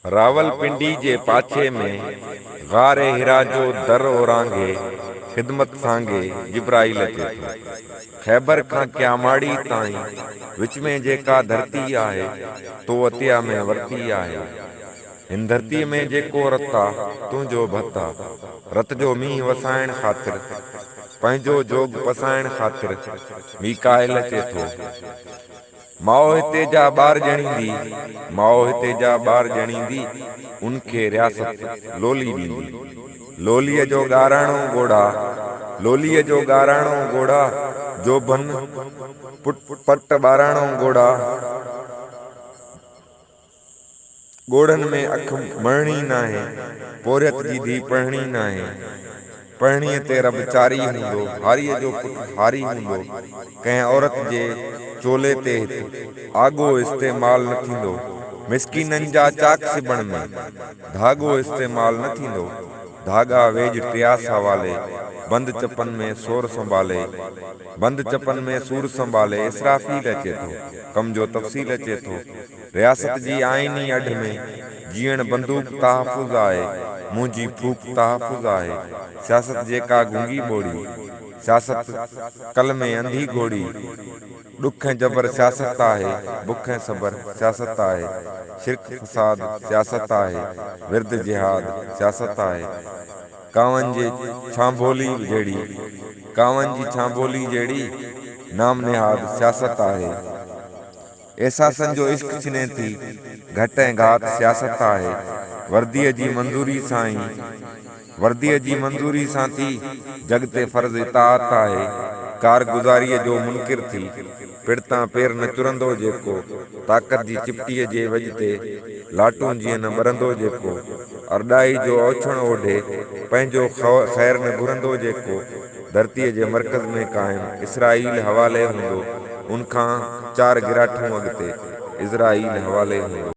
रावलपिंडी जे पाछे में गारे हिरा जो दर ओरांगे ख़िदमत सांगे जिब्राइल अचे थो। ख़ैबर खां क्यामाड़ी ताईं विच में जेका धरती आहे तो अतिया में वरती आहे। हिन धरतीअ में जेको रत आ तुंहिंजो भत आ। रत जो मींहुं वसाइण ख़ातिर पंहिंजो जोग पसाइण ख़ातिर मीकाइल अचे थो। माओ हिते जा ॿार ॼणींदी, माओ हिते जा ॿार ॼणींदी, उनखे रियासत लोली ॾींदी। लोलीअ जो ॻाराणो ॻोड़ा, लोलीअ जो ॻाराणो ॻोड़ा, जो बन पट ॿाराणो ॻोड़ा। ॻोड़नि में अख मरणी नाहे, पोरियत जी धी पढ़णी नाहे। पढ़णीअ ते रब चारी हूंदो, हारीअ जो पुटु हारी हूंदो। कंहिं औरत जे चोले ते आगो इस्तेमाल न थींदो। मिसकीननि जा चाक सिबण में धागो इस्तेमाल न थींदो। धागा वेझ टियास हवाले, बंद चपन में सोर संभाले, बंद चपन में सूर संभाले। इसराफील अचे थो, कम जो तफ़सील अचे थो। रियासत जी आईनी अॾ में जीअण बंदूक तहफ़ुज़ आहे, मुंहिंजी फूक तहफ़ुज़ आहे। सियासत जेका गूंगी ॿोड़ी, सियासत कल में अंधी घोड़ी। ॾुख ऐं जबर सियासत आहे, बुख ऐं सबर सियासत आहे। शिरक फसाद सियासत आहे, विर्द जिहाद सियासत आहे। कांवनि जे छांभोली जहिड़ी, कांवनि जी छांभोली जहिड़ी नाम निहाद सियासत आहे। एहसासनि जो इश्क छिने थी, घट ऐं घात सियासत आहे। वर्दीअ जी मंज़ूरी सां ई, वर्दीअ जी मंज़ूरी सां थी जग ते फर्ज़ इताअत आहे। कारगुज़ारीअ जो मुनकिर थी पिड़तां पेर न चुरंदो जेको। ताक़त जी चिपटीअ जे वॼ ते लाटू जीअं न ॿरंदो जेको। अरॾाई जो ओछण ओढे पंहिंजो ख़ैर न घुरंदो जेको। धरतीअ जे मर्कज़ में क़ाइम इसराईल हवाले हूंदो। उनखां 4 गिराठूं अॻिते इज़राईल हवाले हूंदो।